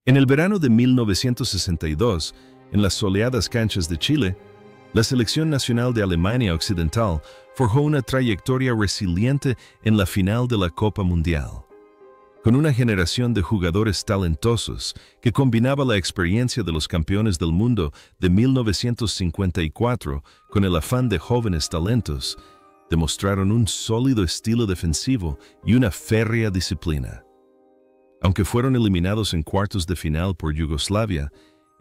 En el verano de 1962, en las soleadas canchas de Chile, la selección nacional de Alemania Occidental forjó una trayectoria resiliente en la final de la Copa Mundial. Con una generación de jugadores talentosos que combinaba la experiencia de los campeones del mundo de 1954 con el afán de jóvenes talentos, demostraron un sólido estilo defensivo y una férrea disciplina. Aunque fueron eliminados en cuartos de final por Yugoslavia,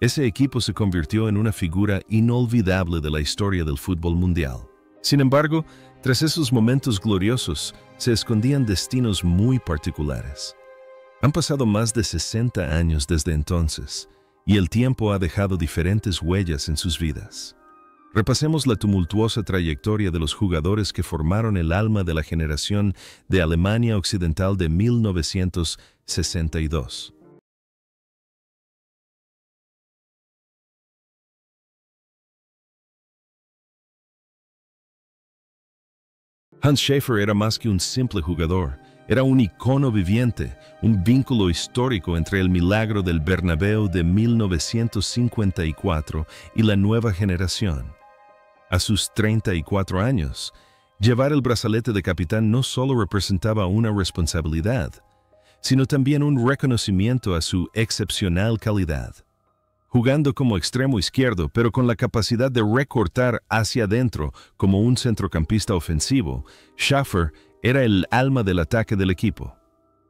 ese equipo se convirtió en una figura inolvidable de la historia del fútbol mundial. Sin embargo, tras esos momentos gloriosos, se escondían destinos muy particulares. Han pasado más de 60 años desde entonces, y el tiempo ha dejado diferentes huellas en sus vidas. Repasemos la tumultuosa trayectoria de los jugadores que formaron el alma de la generación de Alemania Occidental de 1962. Hans Schäfer era más que un simple jugador, era un icono viviente, un vínculo histórico entre el milagro del Bernabéu de 1954 y la nueva generación. A sus 34 años, llevar el brazalete de capitán no solo representaba una responsabilidad, sino también un reconocimiento a su excepcional calidad. Jugando como extremo izquierdo, pero con la capacidad de recortar hacia adentro como un centrocampista ofensivo, Schäfer era el alma del ataque del equipo.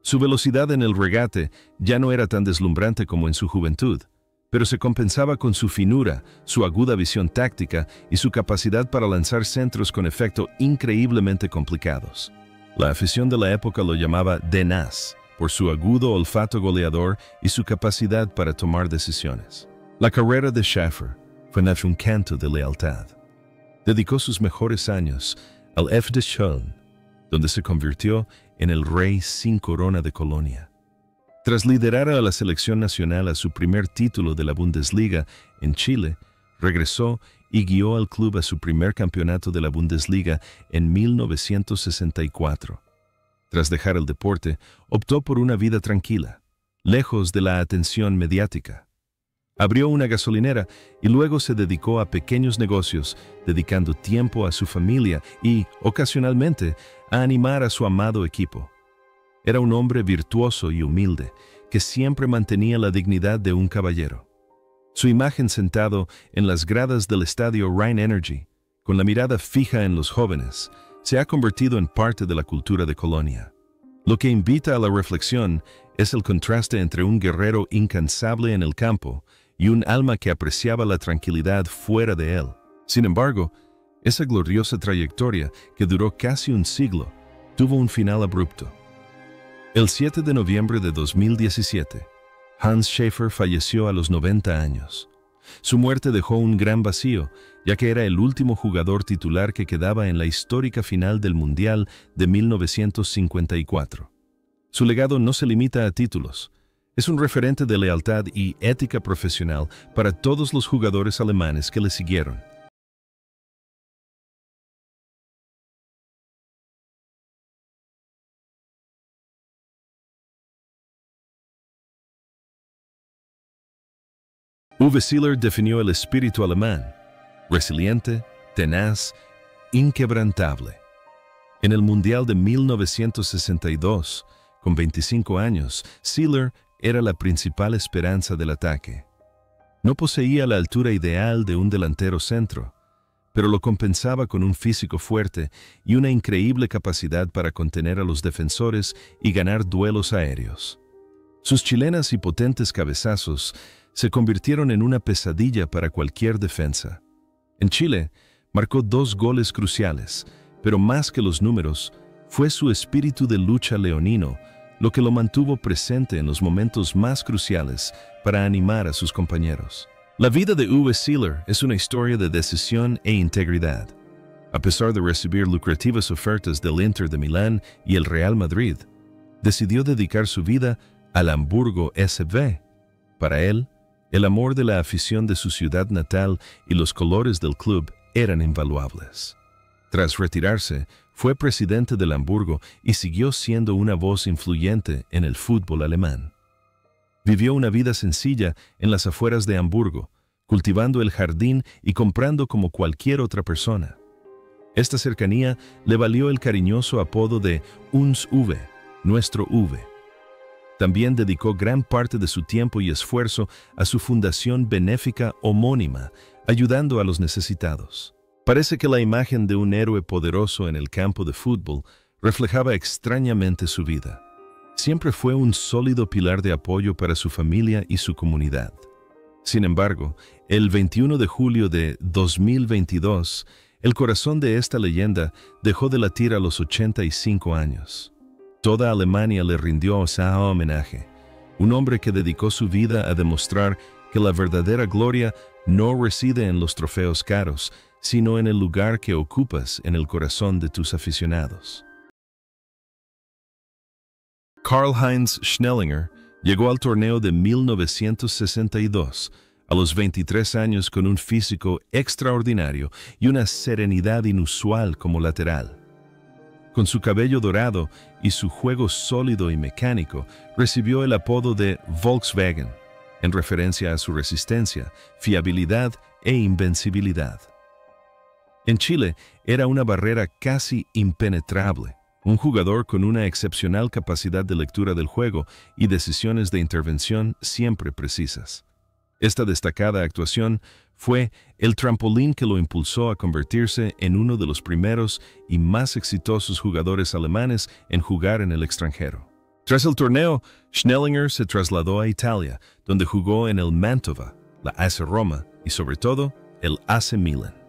Su velocidad en el regate ya no era tan deslumbrante como en su juventud, pero se compensaba con su finura, su aguda visión táctica y su capacidad para lanzar centros con efecto increíblemente complicados. La afición de la época lo llamaba Denaz, por su agudo olfato goleador y su capacidad para tomar decisiones. La carrera de Schäfer fue un canto de lealtad. Dedicó sus mejores años al FC Köln, donde se convirtió en el rey sin corona de Colonia. Tras liderar a la selección nacional a su primer título de la Bundesliga en Chile, regresó y guió al club a su primer campeonato de la Bundesliga en 1964. Tras dejar el deporte, optó por una vida tranquila, lejos de la atención mediática. Abrió una gasolinera y luego se dedicó a pequeños negocios, dedicando tiempo a su familia y, ocasionalmente, a animar a su amado equipo. Era un hombre virtuoso y humilde, que siempre mantenía la dignidad de un caballero. Su imagen sentado en las gradas del estadio Rhein-Energy, con la mirada fija en los jóvenes, se ha convertido en parte de la cultura de Colonia. Lo que invita a la reflexión es el contraste entre un guerrero incansable en el campo y un alma que apreciaba la tranquilidad fuera de él. Sin embargo, esa gloriosa trayectoria, que duró casi un siglo, tuvo un final abrupto. El 7 de noviembre de 2017, Hans Schäfer falleció a los 90 años. Su muerte dejó un gran vacío, ya que era el último jugador titular que quedaba en la histórica final del Mundial de 1954. Su legado no se limita a títulos. Es un referente de lealtad y ética profesional para todos los jugadores alemanes que le siguieron. Uwe Seeler definió el espíritu alemán: resiliente, tenaz, inquebrantable. En el Mundial de 1962, con 25 años, Seeler era la principal esperanza del ataque. No poseía la altura ideal de un delantero centro, pero lo compensaba con un físico fuerte y una increíble capacidad para contener a los defensores y ganar duelos aéreos. Sus chilenas y potentes cabezazos se convirtieron en una pesadilla para cualquier defensa. En Chile, marcó 2 goles cruciales, pero más que los números, fue su espíritu de lucha leonino lo que lo mantuvo presente en los momentos más cruciales para animar a sus compañeros. La vida de Uwe Seeler es una historia de decisión e integridad. A pesar de recibir lucrativas ofertas del Inter de Milán y el Real Madrid, decidió dedicar su vida al Hamburgo SV. Para él, el amor de la afición de su ciudad natal y los colores del club eran invaluables. Tras retirarse, fue presidente del Hamburgo y siguió siendo una voz influyente en el fútbol alemán. Vivió una vida sencilla en las afueras de Hamburgo, cultivando el jardín y comprando como cualquier otra persona. Esta cercanía le valió el cariñoso apodo de Uns Uwe, nuestro Uwe. También dedicó gran parte de su tiempo y esfuerzo a su fundación benéfica homónima, ayudando a los necesitados. Parece que la imagen de un héroe poderoso en el campo de fútbol reflejaba extrañamente su vida. Siempre fue un sólido pilar de apoyo para su familia y su comunidad. Sin embargo, el 21 de julio de 2022, el corazón de esta leyenda dejó de latir a los 85 años. Toda Alemania le rindió homenaje, un hombre que dedicó su vida a demostrar que la verdadera gloria no reside en los trofeos caros, sino en el lugar que ocupas en el corazón de tus aficionados. Karl-Heinz Schnellinger llegó al torneo de 1962 a los 23 años con un físico extraordinario y una serenidad inusual como lateral. Con su cabello dorado y su juego sólido y mecánico, recibió el apodo de Volkswagen, en referencia a su resistencia, fiabilidad e invencibilidad. En Chile era una barrera casi impenetrable, un jugador con una excepcional capacidad de lectura del juego y decisiones de intervención siempre precisas. Esta destacada actuación fue el trampolín que lo impulsó a convertirse en uno de los primeros y más exitosos jugadores alemanes en jugar en el extranjero. Tras el torneo, Schnellinger se trasladó a Italia, donde jugó en el Mantova, la AS Roma y sobre todo el AC Milan.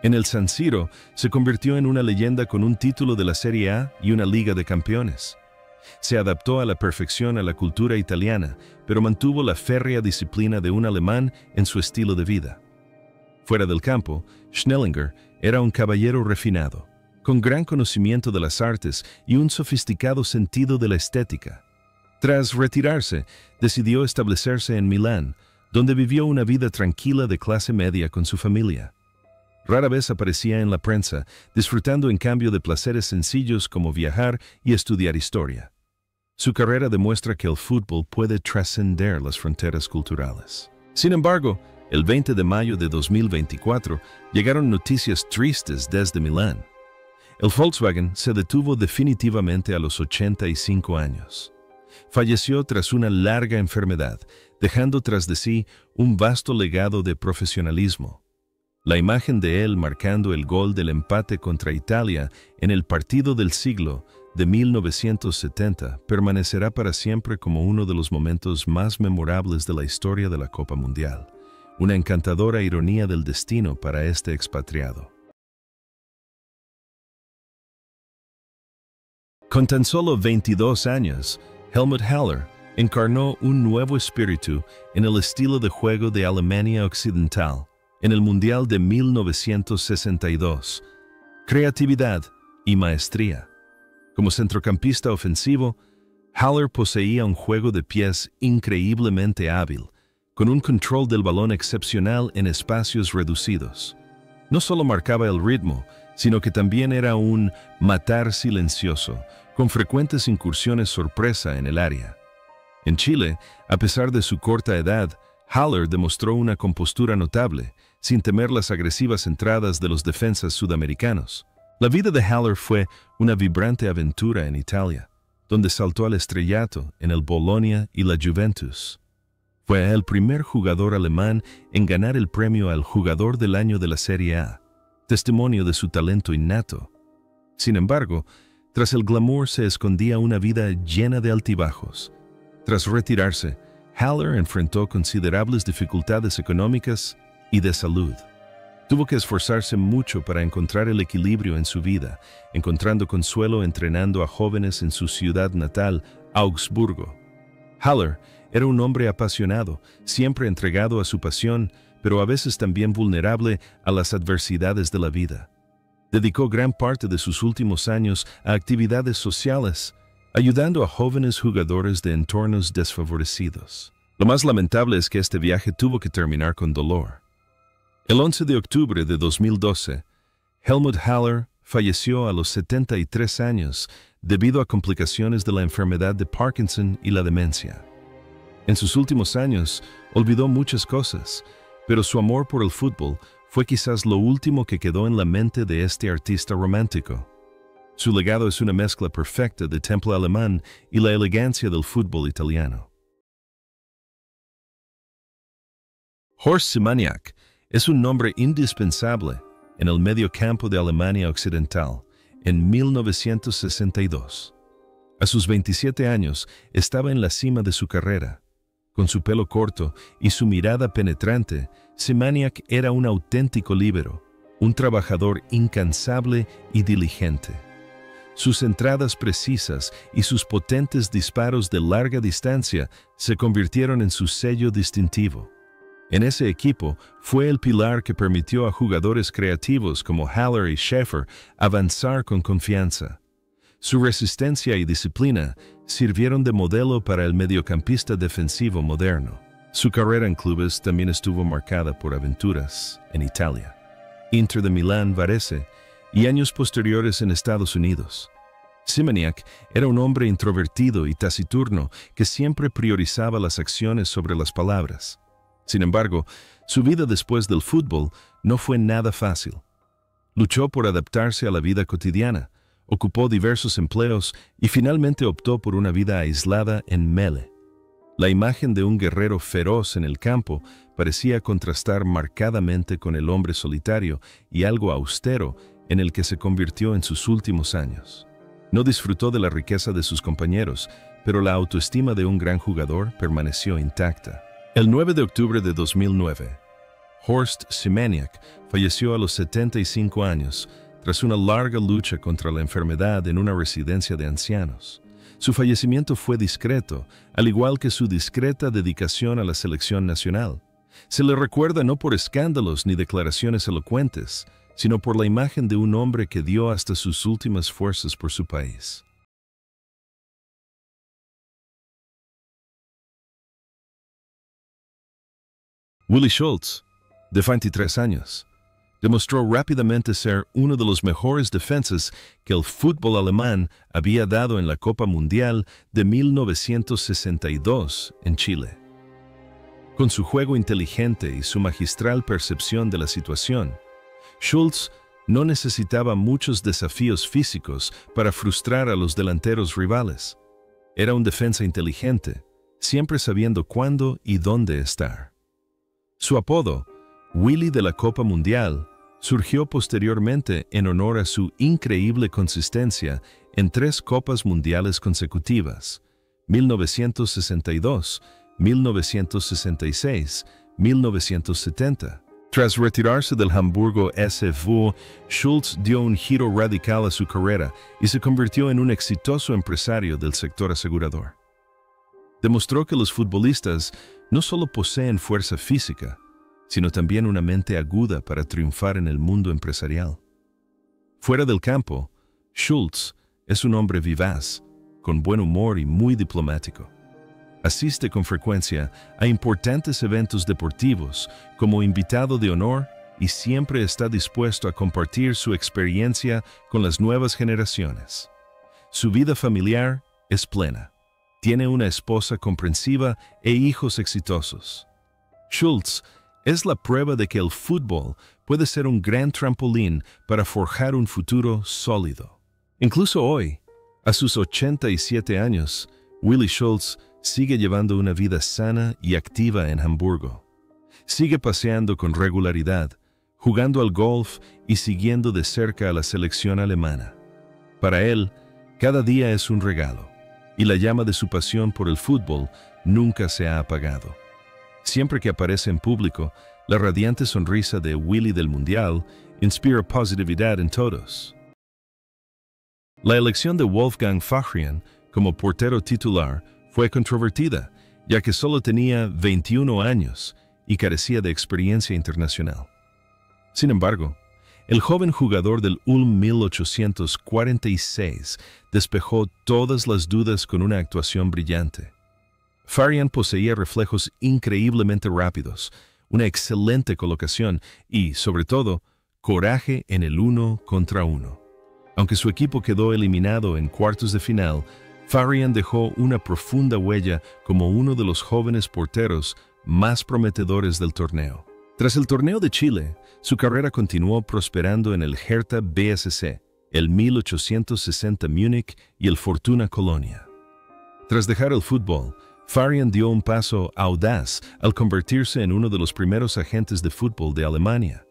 En el San Siro se convirtió en una leyenda con un título de la Serie A y una Liga de Campeones. Se adaptó a la perfección a la cultura italiana, pero mantuvo la férrea disciplina de un alemán en su estilo de vida. Fuera del campo, Schnellinger era un caballero refinado, con gran conocimiento de las artes y un sofisticado sentido de la estética. Tras retirarse, decidió establecerse en Milán, donde vivió una vida tranquila de clase media con su familia. Rara vez aparecía en la prensa, disfrutando en cambio de placeres sencillos como viajar y estudiar historia. Su carrera demuestra que el fútbol puede trascender las fronteras culturales. Sin embargo, el 20 de mayo de 2024 llegaron noticias tristes desde Milán. El Volkswagen se detuvo definitivamente a los 85 años. Falleció tras una larga enfermedad, dejando tras de sí un vasto legado de profesionalismo. La imagen de él marcando el gol del empate contra Italia en el partido del siglo de 1970 permanecerá para siempre como uno de los momentos más memorables de la historia de la Copa Mundial, una encantadora ironía del destino para este expatriado. Con tan solo 22 años, Helmut Haller encarnó un nuevo espíritu en el estilo de juego de Alemania Occidental en el Mundial de 1962, creatividad y maestría. Como centrocampista ofensivo, Haller poseía un juego de pies increíblemente hábil, con un control del balón excepcional en espacios reducidos. No solo marcaba el ritmo, sino que también era un matar silencioso, con frecuentes incursiones sorpresa en el área. En Chile, a pesar de su corta edad, Haller demostró una compostura notable, sin temer las agresivas entradas de los defensas sudamericanos. La vida de Haller fue una vibrante aventura en Italia, donde saltó al estrellato en el Bologna y la Juventus. Fue el primer jugador alemán en ganar el premio al Jugador del Año de la Serie A, testimonio de su talento innato. Sin embargo, tras el glamour se escondía una vida llena de altibajos. Tras retirarse, Haller enfrentó considerables dificultades económicas y de salud. Tuvo que esforzarse mucho para encontrar el equilibrio en su vida, encontrando consuelo entrenando a jóvenes en su ciudad natal, Augsburgo. Haller era un hombre apasionado, siempre entregado a su pasión, pero a veces también vulnerable a las adversidades de la vida. Dedicó gran parte de sus últimos años a actividades sociales, ayudando a jóvenes jugadores de entornos desfavorecidos. Lo más lamentable es que este viaje tuvo que terminar con dolor. El 11 de octubre de 2012, Helmut Haller falleció a los 73 años debido a complicaciones de la enfermedad de Parkinson y la demencia. En sus últimos años, olvidó muchas cosas, pero su amor por el fútbol fue quizás lo último que quedó en la mente de este artista romántico. Su legado es una mezcla perfecta de temple alemán y la elegancia del fútbol italiano. Horst Simonyak es un nombre indispensable en el medio campo de Alemania Occidental en 1962. A sus 27 años estaba en la cima de su carrera. Con su pelo corto y su mirada penetrante, Simonyak era un auténtico líbero, un trabajador incansable y diligente. Sus entradas precisas y sus potentes disparos de larga distancia se convirtieron en su sello distintivo. En ese equipo fue el pilar que permitió a jugadores creativos como Haller y Schäfer avanzar con confianza. Su resistencia y disciplina sirvieron de modelo para el mediocampista defensivo moderno. Su carrera en clubes también estuvo marcada por aventuras en Italia, Inter de Milán, Varese y años posteriores en Estados Unidos. Simonyak era un hombre introvertido y taciturno que siempre priorizaba las acciones sobre las palabras. Sin embargo, su vida después del fútbol no fue nada fácil. Luchó por adaptarse a la vida cotidiana, ocupó diversos empleos y finalmente optó por una vida aislada en Melle. La imagen de un guerrero feroz en el campo parecía contrastar marcadamente con el hombre solitario y algo austero en el que se convirtió en sus últimos años. No disfrutó de la riqueza de sus compañeros, pero la autoestima de un gran jugador permaneció intacta. El 9 de octubre de 2009, Horst Simonyak falleció a los 75 años tras una larga lucha contra la enfermedad en una residencia de ancianos. Su fallecimiento fue discreto, al igual que su discreta dedicación a la selección nacional. Se le recuerda no por escándalos ni declaraciones elocuentes, sino por la imagen de un hombre que dio hasta sus últimas fuerzas por su país. Willi Schulz, de 23 años, demostró rápidamente ser uno de los mejores defensas que el fútbol alemán había dado en la Copa Mundial de 1962 en Chile. Con su juego inteligente y su magistral percepción de la situación, Schulz no necesitaba muchos desafíos físicos para frustrar a los delanteros rivales. Era un defensa inteligente, siempre sabiendo cuándo y dónde estar. Su apodo, Willy de la Copa Mundial, surgió posteriormente en honor a su increíble consistencia en 3 Copas Mundiales consecutivas, 1962, 1966, 1970. Tras retirarse del Hamburgo SV, Schulz dio un giro radical a su carrera y se convirtió en un exitoso empresario del sector asegurador. Demostró que los futbolistas no solo poseen fuerza física, sino también una mente aguda para triunfar en el mundo empresarial. Fuera del campo, Schulz es un hombre vivaz, con buen humor y muy diplomático. Asiste con frecuencia a importantes eventos deportivos como invitado de honor y siempre está dispuesto a compartir su experiencia con las nuevas generaciones. Su vida familiar es plena. Tiene una esposa comprensiva e hijos exitosos. Schulz es la prueba de que el fútbol puede ser un gran trampolín para forjar un futuro sólido. Incluso hoy, a sus 87 años, Willi Schulz sigue llevando una vida sana y activa en Hamburgo. Sigue paseando con regularidad, jugando al golf y siguiendo de cerca a la selección alemana. Para él, cada día es un regalo, y la llama de su pasión por el fútbol nunca se ha apagado. Siempre que aparece en público, la radiante sonrisa de Willy del Mundial inspira positividad en todos. La elección de Wolfgang Fachrian como portero titular fue controvertida, ya que solo tenía 21 años y carecía de experiencia internacional. Sin embargo, el joven jugador del Ulm 1846 despejó todas las dudas con una actuación brillante. Fachrian poseía reflejos increíblemente rápidos, una excelente colocación y, sobre todo, coraje en el 1 contra 1. Aunque su equipo quedó eliminado en cuartos de final, Farian dejó una profunda huella como uno de los jóvenes porteros más prometedores del torneo. Tras el torneo de Chile, su carrera continuó prosperando en el Hertha BSC, el 1860 Múnich y el Fortuna Colonia. Tras dejar el fútbol, Farian dio un paso audaz al convertirse en uno de los primeros agentes de fútbol de Alemania.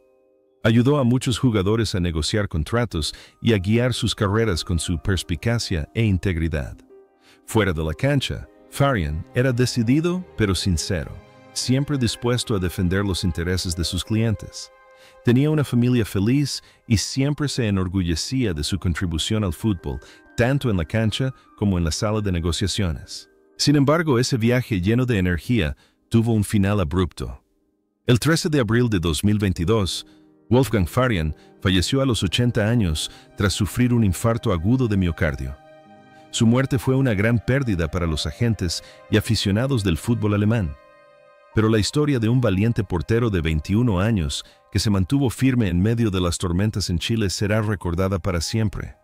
Ayudó a muchos jugadores a negociar contratos y a guiar sus carreras con su perspicacia e integridad. Fuera de la cancha, Farian era decidido pero sincero, siempre dispuesto a defender los intereses de sus clientes. Tenía una familia feliz y siempre se enorgullecía de su contribución al fútbol, tanto en la cancha como en la sala de negociaciones. Sin embargo, ese viaje lleno de energía tuvo un final abrupto. El 13 de abril de 2022, Wolfgang Farian falleció a los 80 años tras sufrir un infarto agudo de miocardio. Su muerte fue una gran pérdida para los agentes y aficionados del fútbol alemán. Pero la historia de un valiente portero de 21 años que se mantuvo firme en medio de las tormentas en Chile será recordada para siempre.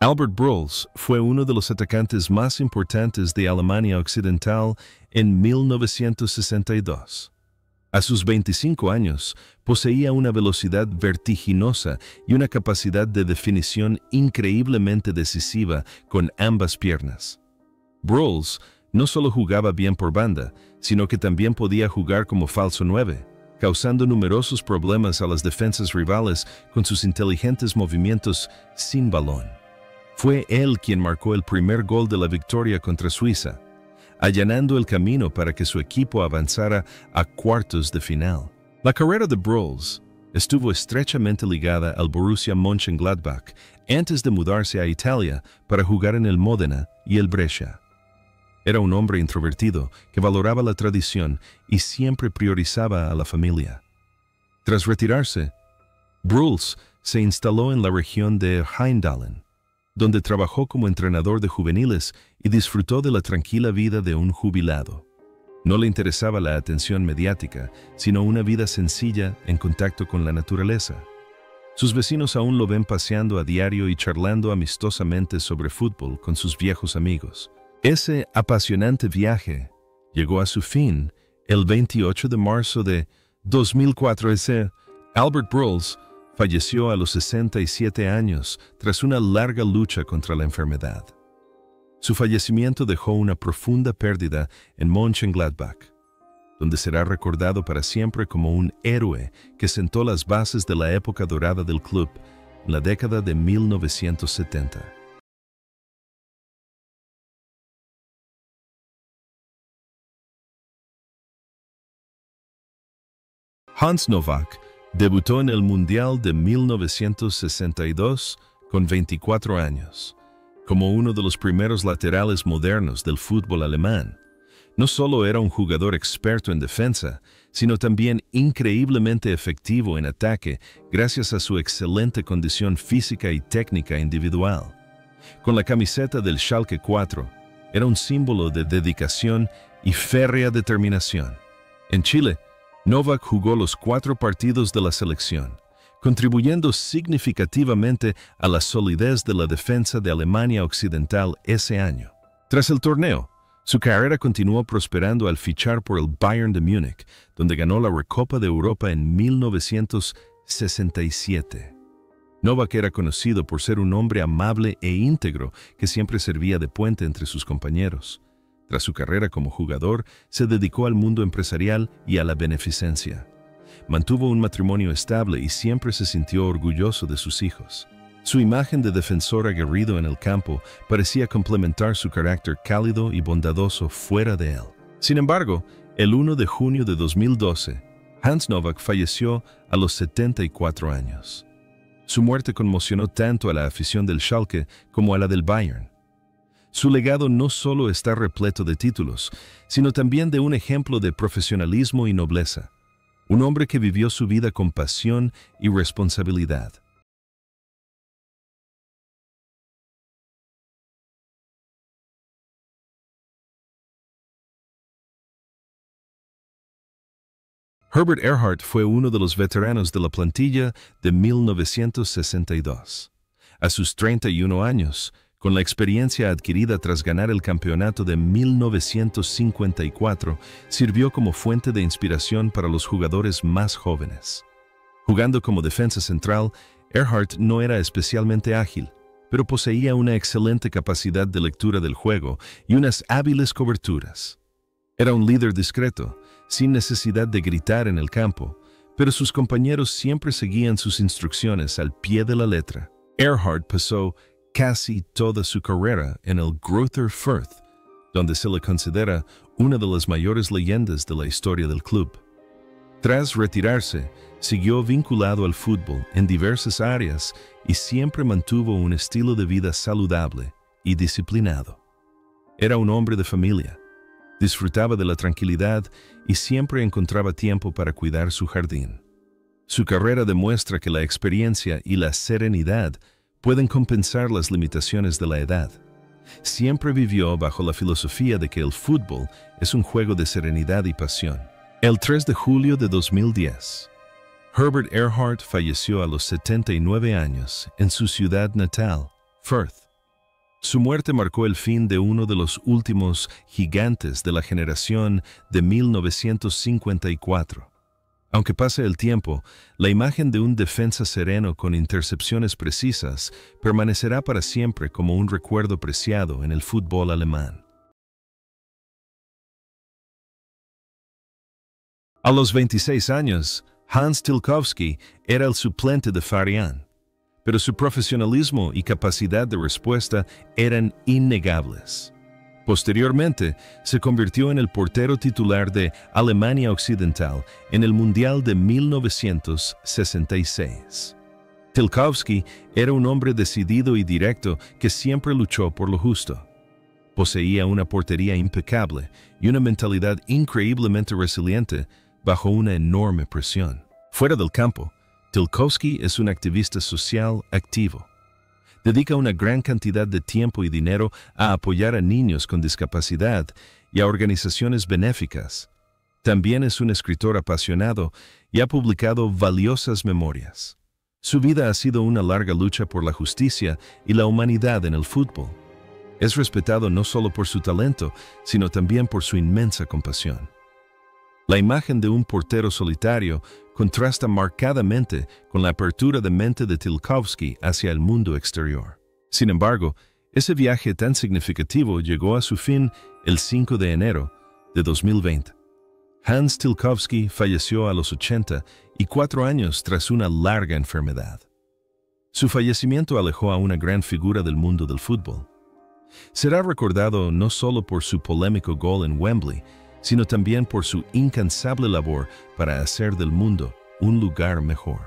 Albert Bruls fue uno de los atacantes más importantes de Alemania Occidental en 1962. A sus 25 años, poseía una velocidad vertiginosa y una capacidad de definición increíblemente decisiva con ambas piernas. Bruls no solo jugaba bien por banda, sino que también podía jugar como falso 9, causando numerosos problemas a las defensas rivales con sus inteligentes movimientos sin balón. Fue él quien marcó el primer gol de la victoria contra Suiza, allanando el camino para que su equipo avanzara a cuartos de final. La carrera de Bruls estuvo estrechamente ligada al Borussia Mönchengladbach antes de mudarse a Italia para jugar en el Módena y el Brescia. Era un hombre introvertido que valoraba la tradición y siempre priorizaba a la familia. Tras retirarse, Bruls se instaló en la región de Heindalen, donde trabajó como entrenador de juveniles y disfrutó de la tranquila vida de un jubilado. No le interesaba la atención mediática, sino una vida sencilla en contacto con la naturaleza. Sus vecinos aún lo ven paseando a diario y charlando amistosamente sobre fútbol con sus viejos amigos. Ese apasionante viaje llegó a su fin el 28 de marzo de 2004. Albert Bruls falleció a los 67 años tras una larga lucha contra la enfermedad. Su fallecimiento dejó una profunda pérdida en Mönchengladbach, donde será recordado para siempre como un héroe que sentó las bases de la época dorada del club en la década de 1970. Hans Novak debutó en el Mundial de 1962 con 24 años. Como uno de los primeros laterales modernos del fútbol alemán, no solo era un jugador experto en defensa, sino también increíblemente efectivo en ataque gracias a su excelente condición física y técnica individual. Con la camiseta del Schalke 4, era un símbolo de dedicación y férrea determinación. En Chile, Novak jugó los 4 partidos de la selección, contribuyendo significativamente a la solidez de la defensa de Alemania Occidental ese año. Tras el torneo, su carrera continuó prosperando al fichar por el Bayern de Múnich, donde ganó la Recopa de Europa en 1967. Novak era conocido por ser un hombre amable e íntegro que siempre servía de puente entre sus compañeros. Tras su carrera como jugador, se dedicó al mundo empresarial y a la beneficencia. Mantuvo un matrimonio estable y siempre se sintió orgulloso de sus hijos. Su imagen de defensor aguerrido en el campo parecía complementar su carácter cálido y bondadoso fuera de él. Sin embargo, el 1 de junio de 2012, Hans Novak falleció a los 74 años. Su muerte conmocionó tanto a la afición del Schalke como a la del Bayern. Su legado no solo está repleto de títulos, sino también de un ejemplo de profesionalismo y nobleza. Un hombre que vivió su vida con pasión y responsabilidad. Herbert Earhart fue uno de los veteranos de la plantilla de 1962. A sus 31 años, con la experiencia adquirida tras ganar el campeonato de 1954, sirvió como fuente de inspiración para los jugadores más jóvenes. Jugando como defensa central, Earhart no era especialmente ágil, pero poseía una excelente capacidad de lectura del juego y unas hábiles coberturas. Era un líder discreto, sin necesidad de gritar en el campo, pero sus compañeros siempre seguían sus instrucciones al pie de la letra. Earhart pasó casi toda su carrera en el Greuther Fürth, donde se le considera una de las mayores leyendas de la historia del club. Tras retirarse, siguió vinculado al fútbol en diversas áreas y siempre mantuvo un estilo de vida saludable y disciplinado. Era un hombre de familia, disfrutaba de la tranquilidad y siempre encontraba tiempo para cuidar su jardín. Su carrera demuestra que la experiencia y la serenidad pueden compensar las limitaciones de la edad. Siempre vivió bajo la filosofía de que el fútbol es un juego de serenidad y pasión. El 3 de julio de 2010, Herbert Earhart falleció a los 79 años en su ciudad natal, Fürth. Su muerte marcó el fin de uno de los últimos gigantes de la generación de 1954. Aunque pase el tiempo, la imagen de un defensa sereno con intercepciones precisas permanecerá para siempre como un recuerdo preciado en el fútbol alemán. A los 26 años, Hans Tilkowski era el suplente de Farian, pero su profesionalismo y capacidad de respuesta eran innegables. Posteriormente, se convirtió en el portero titular de Alemania Occidental en el Mundial de 1966. Tilkowski era un hombre decidido y directo que siempre luchó por lo justo. Poseía una portería impecable y una mentalidad increíblemente resiliente bajo una enorme presión. Fuera del campo, Tilkowski es un activista social activo. Dedica una gran cantidad de tiempo y dinero a apoyar a niños con discapacidad y a organizaciones benéficas. También es un escritor apasionado y ha publicado valiosas memorias. Su vida ha sido una larga lucha por la justicia y la humanidad en el fútbol. Es respetado no solo por su talento, sino también por su inmensa compasión. La imagen de un portero solitario contrasta marcadamente con la apertura de mente de Tilkowski hacia el mundo exterior. Sin embargo, ese viaje tan significativo llegó a su fin el 5 de enero de 2020. Hans Tilkowski falleció a los 84 años tras una larga enfermedad. Su fallecimiento alejó a una gran figura del mundo del fútbol. Será recordado no solo por su polémico gol en Wembley, sino también por su incansable labor para hacer del mundo un lugar mejor.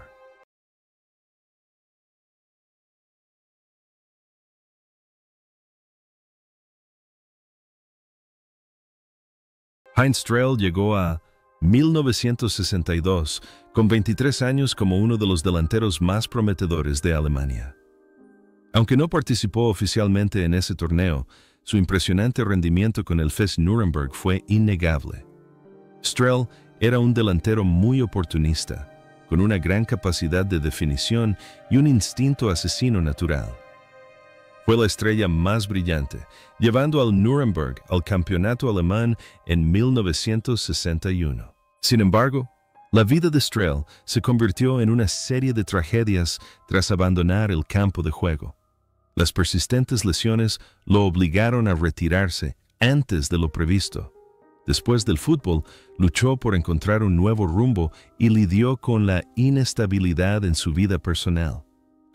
Heinz Strehl llegó a 1962 con 23 años como uno de los delanteros más prometedores de Alemania. Aunque no participó oficialmente en ese torneo, su impresionante rendimiento con el FES Nuremberg fue innegable. Strehl era un delantero muy oportunista, con una gran capacidad de definición y un instinto asesino natural. Fue la estrella más brillante, llevando al Nuremberg al campeonato alemán en 1961. Sin embargo, la vida de Strehl se convirtió en una serie de tragedias tras abandonar el campo de juego. Las persistentes lesiones lo obligaron a retirarse antes de lo previsto. Después del fútbol, luchó por encontrar un nuevo rumbo y lidió con la inestabilidad en su vida personal.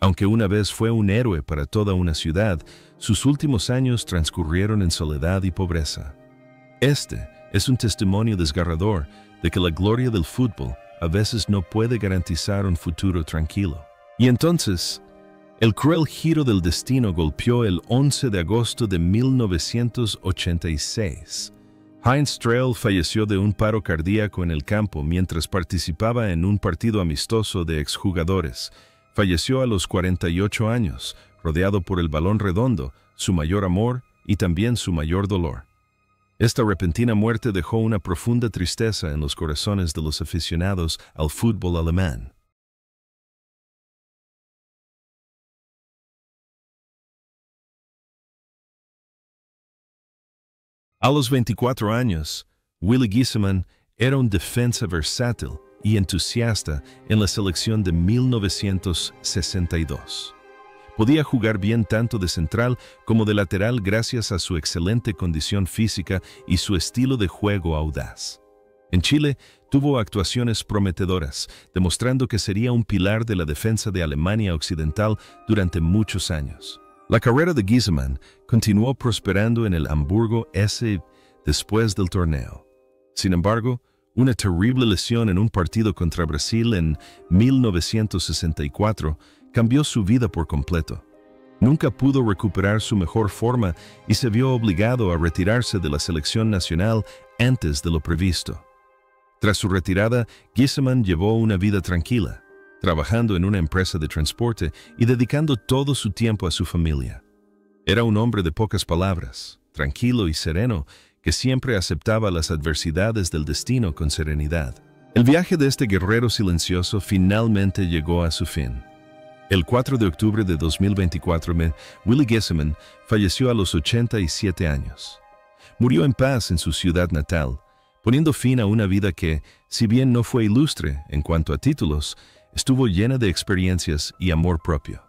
Aunque una vez fue un héroe para toda una ciudad, sus últimos años transcurrieron en soledad y pobreza. Este es un testimonio desgarrador de que la gloria del fútbol a veces no puede garantizar un futuro tranquilo. Y entonces, el cruel giro del destino golpeó el 11 de agosto de 1986. Heinz Strehl falleció de un paro cardíaco en el campo mientras participaba en un partido amistoso de exjugadores. Falleció a los 48 años, rodeado por el balón redondo, su mayor amor y también su mayor dolor. Esta repentina muerte dejó una profunda tristeza en los corazones de los aficionados al fútbol alemán. A los 24 años, Willi Giesemann era un defensa versátil y entusiasta en la selección de 1962. Podía jugar bien tanto de central como de lateral gracias a su excelente condición física y su estilo de juego audaz. En Chile, tuvo actuaciones prometedoras, demostrando que sería un pilar de la defensa de Alemania Occidental durante muchos años. La carrera de Giesemann continuó prosperando en el Hamburgo SV después del torneo. Sin embargo, una terrible lesión en un partido contra Brasil en 1964 cambió su vida por completo. Nunca pudo recuperar su mejor forma y se vio obligado a retirarse de la selección nacional antes de lo previsto. Tras su retirada, Giesemann llevó una vida tranquila, trabajando en una empresa de transporte y dedicando todo su tiempo a su familia. Era un hombre de pocas palabras, tranquilo y sereno, que siempre aceptaba las adversidades del destino con serenidad. El viaje de este guerrero silencioso finalmente llegó a su fin. El 4 de octubre de 2024, Willi Giesemann falleció a los 87 años. Murió en paz en su ciudad natal, poniendo fin a una vida que, si bien no fue ilustre en cuanto a títulos, estuvo llena de experiencias y amor propio.